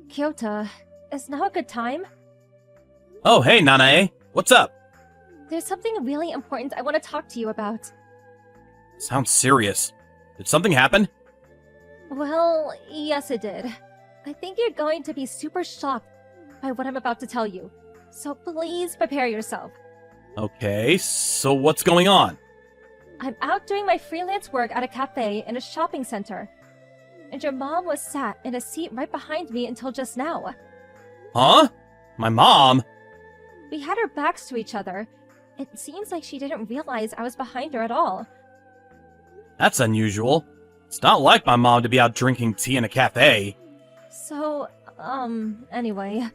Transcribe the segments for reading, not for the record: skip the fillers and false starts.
Kyoto, is now a good time? Oh, hey, Nanae. What's up? There's something really important I want to talk to you about. Sounds serious. Did something happen? Well, yes it did. I think you're going to be super shocked by what I'm about to tell you. So please prepare yourself. Okay, so what's going on? I'm out doing my freelance work at a cafe in a shopping center. And your mom was sat in a seat right behind me until just now. Huh? My mom? We had our backs to each other. It seems like she didn't realize I was behind her at all. That's unusual. It's not like my mom to be out drinking tea in a cafe. So, anyway.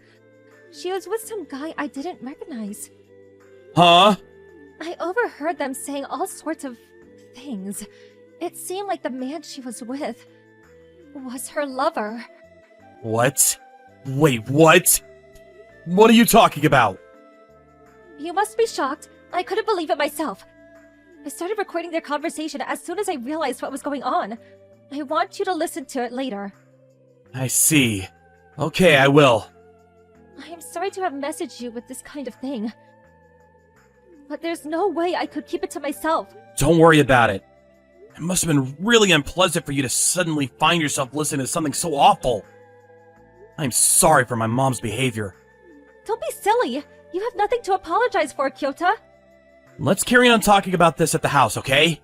She was with some guy I didn't recognize. Huh? I overheard them saying all sorts of things. It seemed like the man she was with was her lover. What? Wait, what? What are you talking about? You must be shocked. I couldn't believe it myself. I started recording their conversation as soon as I realized what was going on. I want you to listen to it later. I see. Okay, I will. I am sorry to have messaged you with this kind of thing. But there's no way I could keep it to myself. Don't worry about it. It must have been really unpleasant for you to suddenly find yourself listening to something so awful. I'm sorry for my mom's behavior. Don't be silly. You have nothing to apologize for, Kyoto. Let's carry on talking about this at the house, okay?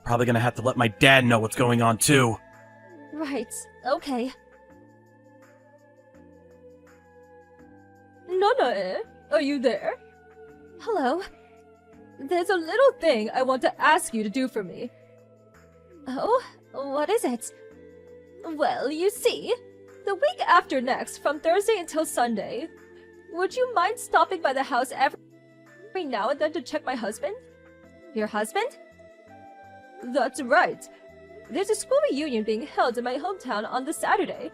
Probably gonna have to let my dad know what's going on, too. Right, okay. Nanae, are you there? Hello? There's a little thing I want to ask you to do for me. Oh? What is it? Well, you see, the week after next, from Thursday until Sunday, would you mind stopping by the house every now and then to check my husband? Your husband? That's right. There's a school reunion being held in my hometown on this Saturday.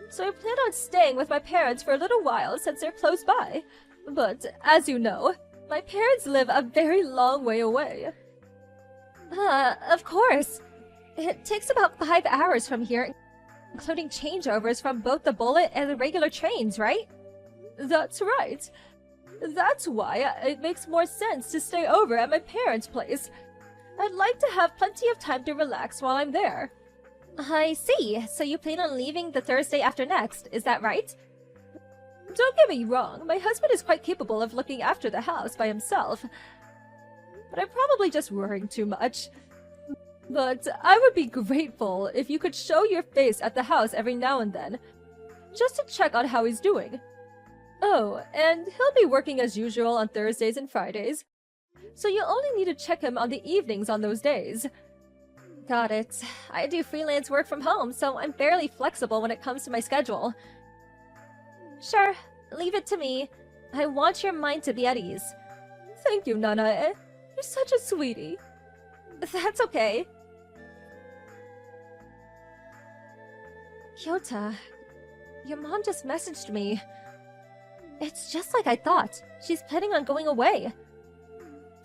So I plan on staying with my parents for a little while since they're close by. But, as you know, my parents live a very long way away. Of course. It takes about 5 hours from here, including changeovers from both the bullet and the regular trains, right? That's right. That's why it makes more sense to stay over at my parents' place. I'd like to have plenty of time to relax while I'm there. I see. So you plan on leaving the Thursday after next, is that right? Don't get me wrong, my husband is quite capable of looking after the house by himself. But I'm probably just worrying too much. But I would be grateful if you could show your face at the house every now and then, just to check on how he's doing. Oh, and he'll be working as usual on Thursdays and Fridays, so you only need to check him on the evenings on those days. Got it. I do freelance work from home, so I'm fairly flexible when it comes to my schedule. Sure, leave it to me. I want your mind to be at ease. Thank you, Nanae. You're such a sweetie. That's okay. Kyoto, your mom just messaged me. It's just like I thought. She's planning on going away.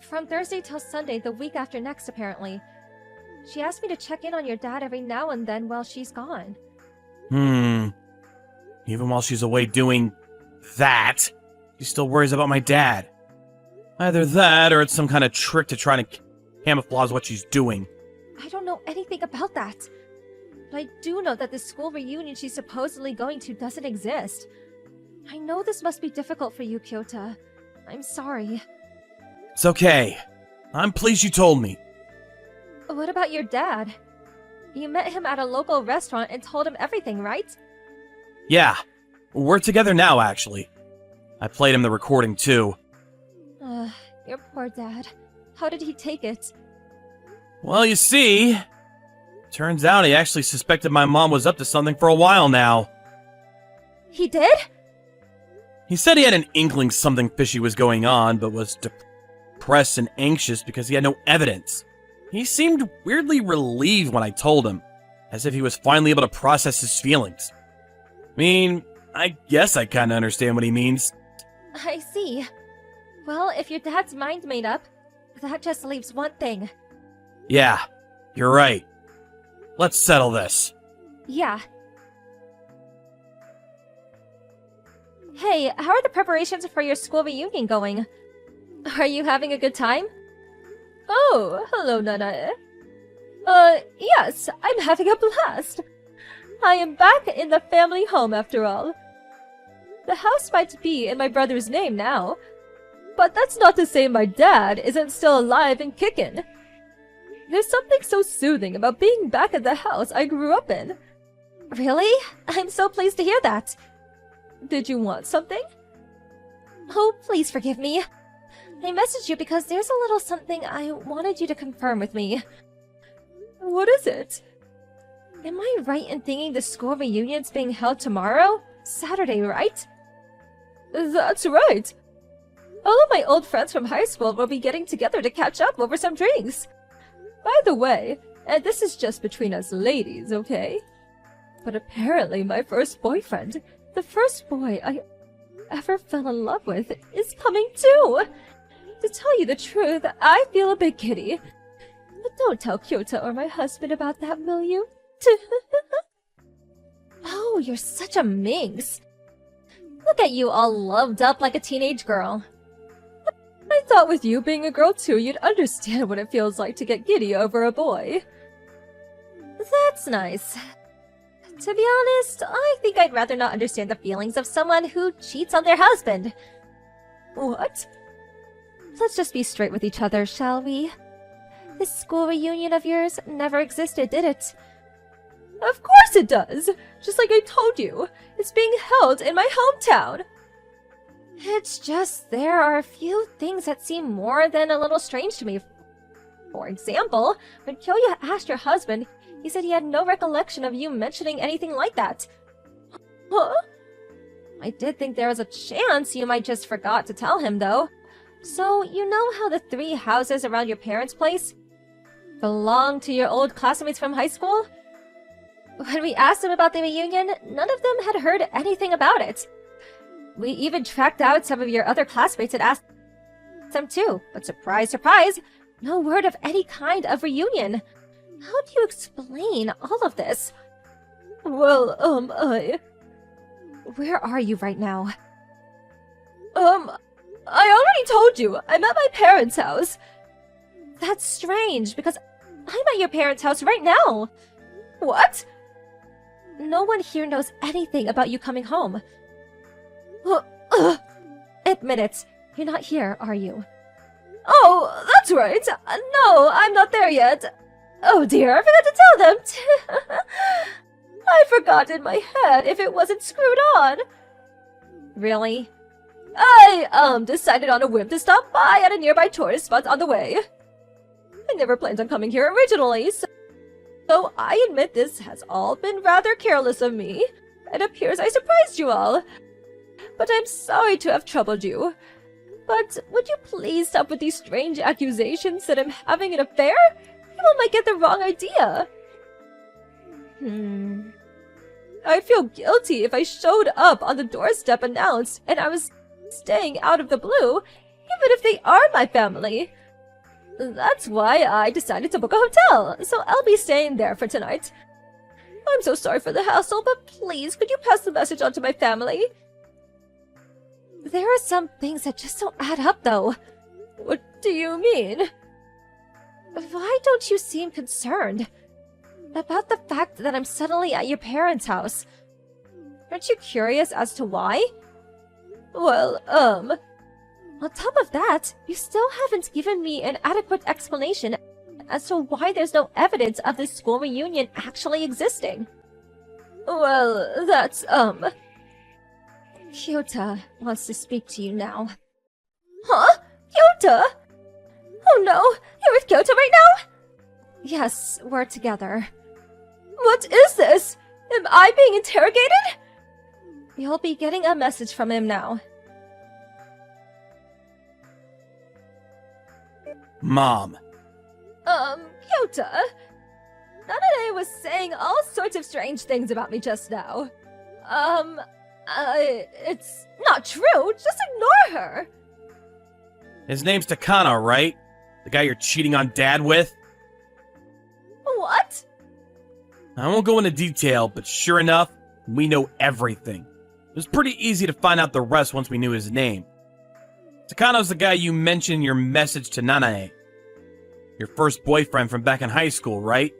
From Thursday till Sunday, the week after next, apparently. She asked me to check in on your dad every now and then while she's gone. Even while she's away doing that, she still worries about my dad. Either that, or it's some kind of trick to try to camouflage what she's doing. I don't know anything about that. But I do know that the school reunion she's supposedly going to doesn't exist. I know this must be difficult for you, Kyoto. I'm sorry. It's okay. I'm pleased you told me. What about your dad? You met him at a local restaurant and told him everything, right? Yeah. We're together now, actually. I played him the recording, too. Your poor dad. How did he take it? Well, you see, turns out he actually suspected my mom was up to something for a while now. He did? He said he had an inkling something fishy was going on, but was depressed and anxious because he had no evidence. He seemed weirdly relieved when I told him, as if he was finally able to process his feelings. I mean, I guess I kinda understand what he means. I see. Well, if your dad's mind made up, that just leaves one thing. Yeah, you're right. Let's settle this. Yeah. Hey, how are the preparations for your school reunion going? Are you having a good time? Oh, hello, Nanae. Yes, I'm having a blast. I am back in the family home after all. The house might be in my brother's name now, but that's not to say my dad isn't still alive and kicking. There's something so soothing about being back at the house I grew up in. Really? I'm so pleased to hear that. Did you want something? Oh, please forgive me. I messaged you because there's a little something I wanted you to confirm with me. What is it? Am I right in thinking the school reunion's being held tomorrow? Saturday, right? That's right. All of my old friends from high school will be getting together to catch up over some drinks. By the way, and this is just between us ladies, okay? But apparently my first boyfriend, the first boy I ever fell in love with, is coming too! To tell you the truth, I feel a bit giddy. But don't tell Kyota or my husband about that, will you? Oh, you're such a minx. Look at you all loved up like a teenage girl. I thought with you being a girl too, you'd understand what it feels like to get giddy over a boy. That's nice. To be honest, I think I'd rather not understand the feelings of someone who cheats on their husband. What? Let's just be straight with each other, shall we? This school reunion of yours never existed, did it? Of course it does! Just like I told you, it's being held in my hometown! It's just there are a few things that seem more than a little strange to me. For example, when Kyoya asked your husband, he said he had no recollection of you mentioning anything like that. Huh? I did think there was a chance you might just forgot to tell him, though. So, you know how the 3 houses around your parents' place belong to your old classmates from high school? When we asked them about the reunion, none of them had heard anything about it. We even tracked out some of your other classmates and asked them too, but surprise, surprise, no word of any kind of reunion. How do you explain all of this? Well, Where are you right now? I already told you, I'm at my parents' house. That's strange, because I'm at your parents' house right now. What? No one here knows anything about you coming home. Admit it, you're not here, are you? Oh, that's right. No, I'm not there yet. Oh dear, I forgot to tell them. I forgot in my head if it wasn't screwed on. Really? I, decided on a whim to stop by at a nearby tourist spot on the way. I never planned on coming here originally, so I admit this has all been rather careless of me. It appears I surprised you all. But I'm sorry to have troubled you. But would you please stop with these strange accusations that I'm having an affair? People might get the wrong idea. I'd feel guilty if I showed up on the doorstep announced and I was staying out of the blue, even if they are my family. That's why I decided to book a hotel, so I'll be staying there for tonight. I'm so sorry for the hassle, but please, could you pass the message on to my family? There are some things that just don't add up, though. What do you mean? Why don't you seem concerned about the fact that I'm suddenly at your parents' house? Aren't you curious as to why? Well, on top of that, you still haven't given me an adequate explanation as to why there's no evidence of this school reunion actually existing. Well, that's, Kyota wants to speak to you now. Huh? Kyota? Oh no, you're with Kyota right now? Yes, we're together. What is this? Am I being interrogated? You'll be getting a message from him now. Mom. Kyota. Nanade was saying all sorts of strange things about me just now. It's not true. Just ignore her. His name's Takano, right? The guy you're cheating on Dad with? What? I won't go into detail, but sure enough, we know everything. It was pretty easy to find out the rest once we knew his name. Takano's the guy you mentioned in your message to Nanae. Your first boyfriend from back in high school, right?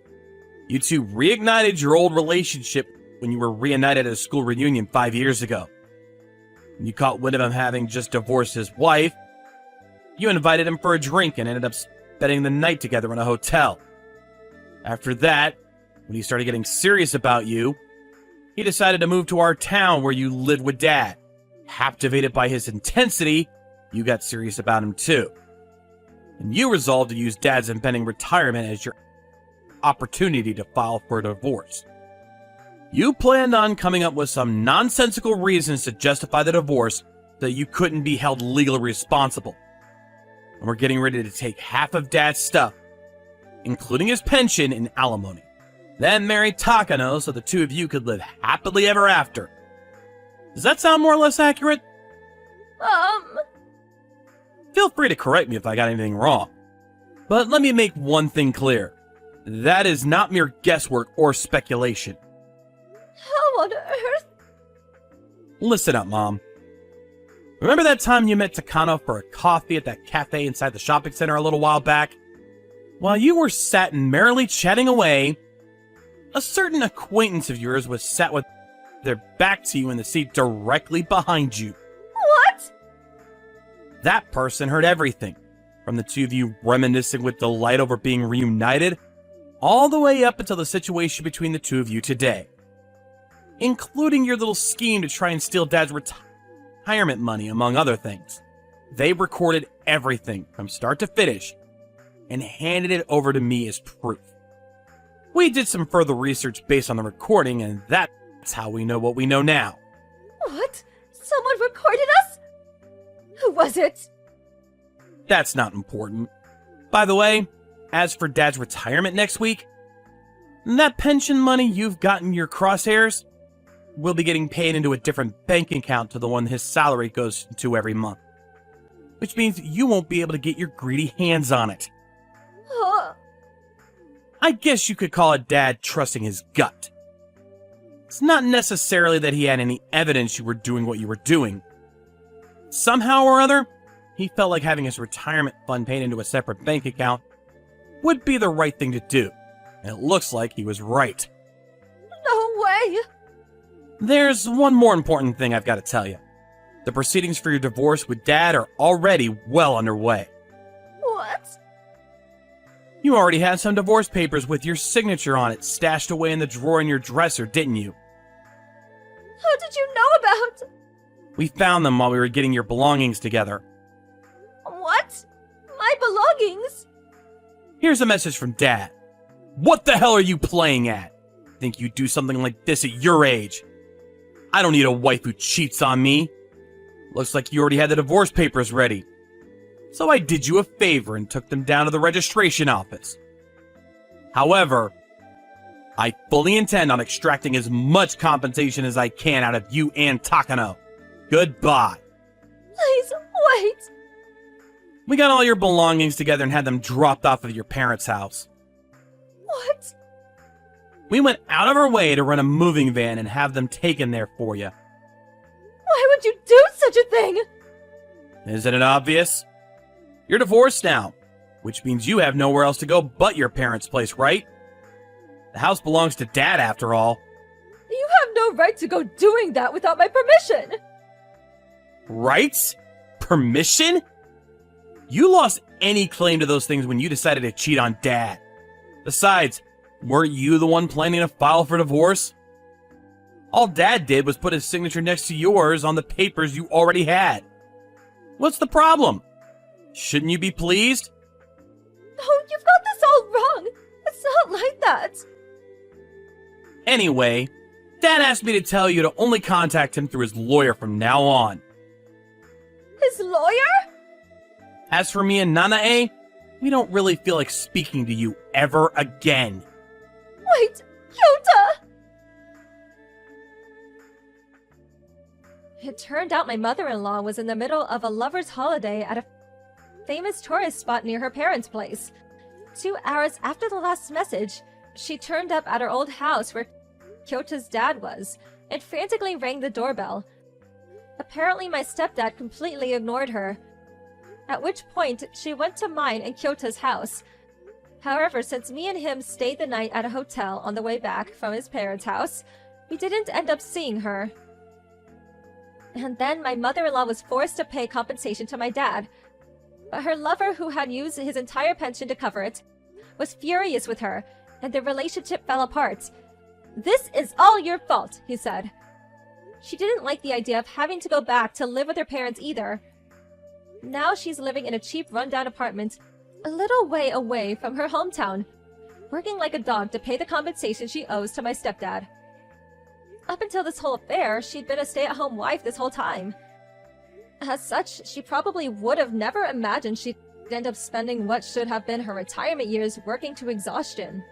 You two reignited your old relationship when you were reunited at a school reunion 5 years ago. When you caught wind of him having just divorced his wife, you invited him for a drink and ended up spending the night together in a hotel. After that, when he started getting serious about you, he decided to move to our town where you lived with Dad. Captivated by his intensity, you got serious about him too. And you resolved to use Dad's impending retirement as your opportunity to file for a divorce. You planned on coming up with some nonsensical reasons to justify the divorce so that you couldn't be held legally responsible. And we're getting ready to take half of Dad's stuff, including his pension and alimony. Then marry Takano so the two of you could live happily ever after. Does that sound more or less accurate? Feel free to correct me if I got anything wrong. But let me make one thing clear. That is not mere guesswork or speculation. How on earth? Listen up, Mom. Remember that time you met Takano for a coffee at that cafe inside the shopping center a little while back? While you were sat and merrily chatting away, a certain acquaintance of yours was sat with their back to you in the seat directly behind you. What? That person heard everything, from the two of you reminiscing with delight over being reunited, all the way up until the situation between the two of you today. Including your little scheme to try and steal Dad's retirement money, among other things. They recorded everything from start to finish and handed it over to me as proof. We did some further research based on the recording, and that's how we know what we know now. What? Someone recorded us? Who was it? That's not important. By the way, as for Dad's retirement next week, that pension money you've got in your crosshairs will be getting paid into a different bank account to the one his salary goes into every month. Which means you won't be able to get your greedy hands on it. I guess you could call it Dad trusting his gut. It's not necessarily that he had any evidence you were doing what you were doing. Somehow or other, he felt like having his retirement fund paid into a separate bank account would be the right thing to do. And it looks like he was right. No way! There's one more important thing I've got to tell you. The proceedings for your divorce with Dad are already well underway. What? You already had some divorce papers with your signature on it stashed away in the drawer in your dresser, didn't you? How did you know about? We found them while we were getting your belongings together. What? My belongings? Here's a message from Dad. What the hell are you playing at? Think you'd do something like this at your age? I don't need a wife who cheats on me. Looks like you already had the divorce papers ready. So I did you a favor and took them down to the registration office. However, I fully intend on extracting as much compensation as I can out of you and Takano. Goodbye. Please, wait. We got all your belongings together and had them dropped off at your parents' house. What? We went out of our way to rent a moving van and have them taken there for you. Why would you do such a thing? Isn't it obvious? You're divorced now, which means you have nowhere else to go but your parents' place, right? The house belongs to Dad, after all. You have no right to go doing that without my permission. Rights? Permission? You lost any claim to those things when you decided to cheat on Dad. Besides, weren't you the one planning to file for divorce? All Dad did was put his signature next to yours on the papers you already had. What's the problem? Shouldn't you be pleased? No, you've got this all wrong. It's not like that. Anyway, Dad asked me to tell you to only contact him through his lawyer from now on. His lawyer? As for me and Nanae, we don't really feel like speaking to you ever again. Wait, Kyota! It turned out my mother-in-law was in the middle of a lover's holiday at a famous tourist spot near her parents' place. 2 hours after the last message, she turned up at her old house where Kyota's dad was and frantically rang the doorbell, Apparently my stepdad completely ignored her. At which point, she went to mine and Kyota's house. However, since me and him stayed the night at a hotel on the way back from his parents' house, we didn't end up seeing her. And then my mother-in-law was forced to pay compensation to my dad. But her lover, who had used his entire pension to cover it, was furious with her, and their relationship fell apart. "This is all your fault," he said. She didn't like the idea of having to go back to live with her parents either. Now she's living in a cheap rundown apartment a little way away from her hometown, working like a dog to pay the compensation she owes to my stepdad. Up until this whole affair, she'd been a stay-at-home wife this whole time. As such, she probably would have never imagined she'd end up spending what should have been her retirement years working to exhaustion.